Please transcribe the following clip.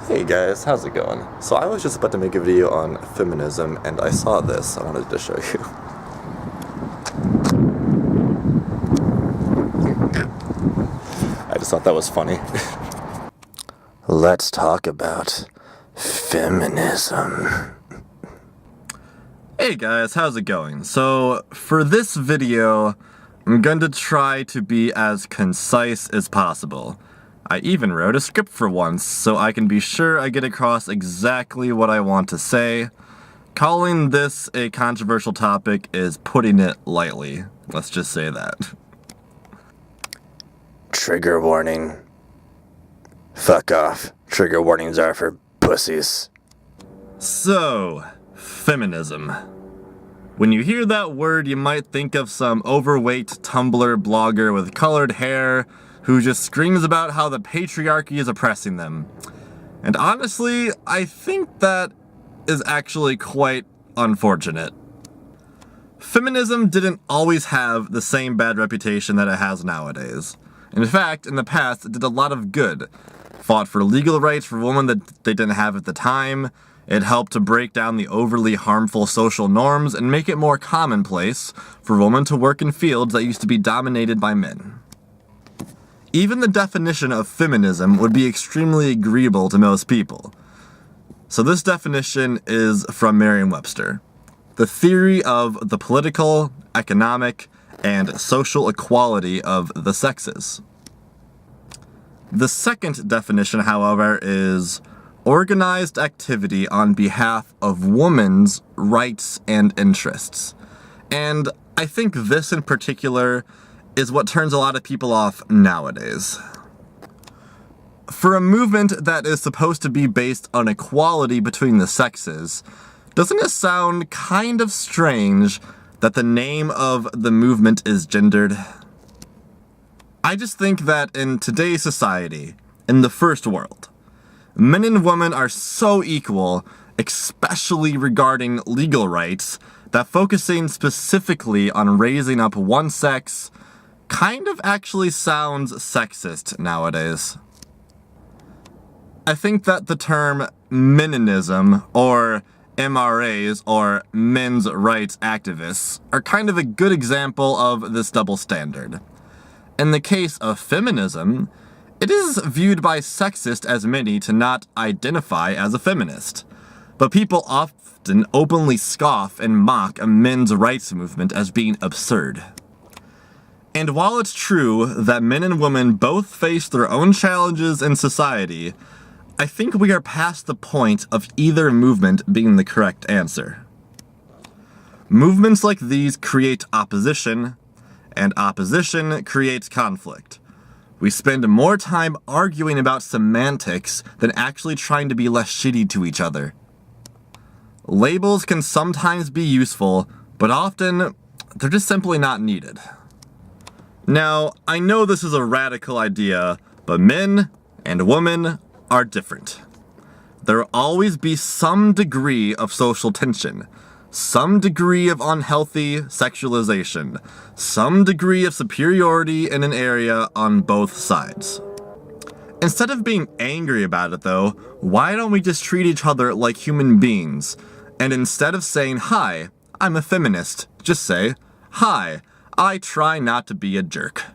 Hey guys, how's it going? So I was just about to make a video on feminism and I saw this. I wanted to show you. I just thought that was funny. Let's talk about feminism. Hey guys, how's it going? So for this video, I'm going to try to be as concise as possible. I even wrote a script for once, so I can be sure I get across exactly what I want to say. Calling this a controversial topic is putting it lightly. Let's just say that. Trigger warning. Fuck off. Trigger warnings are for pussies. So, feminism. When you hear that word, you might think of some overweight Tumblr blogger with colored hair who just screams about how the patriarchy is oppressing them. And honestly, I think that is actually quite unfortunate. Feminism didn't always have the same bad reputation that it has nowadays. In fact, in the past, it did a lot of good. Fought for legal rights for women that they didn't have at the time. It helped to break down the overly harmful social norms and make it more commonplace for women to work in fields that used to be dominated by men. Even the definition of feminism would be extremely agreeable to most people. So this definition is from Merriam-Webster. The theory of the political, economic, and social equality of the sexes. The second definition, however, is organized activity on behalf of women's rights and interests. And I think this in particular is what turns a lot of people off nowadays. For a movement that is supposed to be based on equality between the sexes, doesn't it sound kind of strange that the name of the movement is gendered? I just think that in today's society, in the first world, men and women are so equal, especially regarding legal rights, that focusing specifically on raising up one sex kind of actually sounds sexist nowadays. I think that the term meninism, or MRAs, or men's rights activists, are kind of a good example of this double standard. In the case of feminism, it is viewed by sexists as many to not identify as a feminist. But people often openly scoff and mock a men's rights movement as being absurd. And while it's true that men and women both face their own challenges in society, I think we are past the point of either movement being the correct answer. Movements like these create opposition, and opposition creates conflict. We spend more time arguing about semantics than actually trying to be less shitty to each other. Labels can sometimes be useful, but often they're just simply not needed. Now, I know this is a radical idea, but men and women are different. There will always be some degree of social tension, some degree of unhealthy sexualization, some degree of superiority in an area on both sides. Instead of being angry about it though, why don't we just treat each other like human beings? And instead of saying, "Hi, I'm a feminist," just say, "Hi, I try not to be a jerk."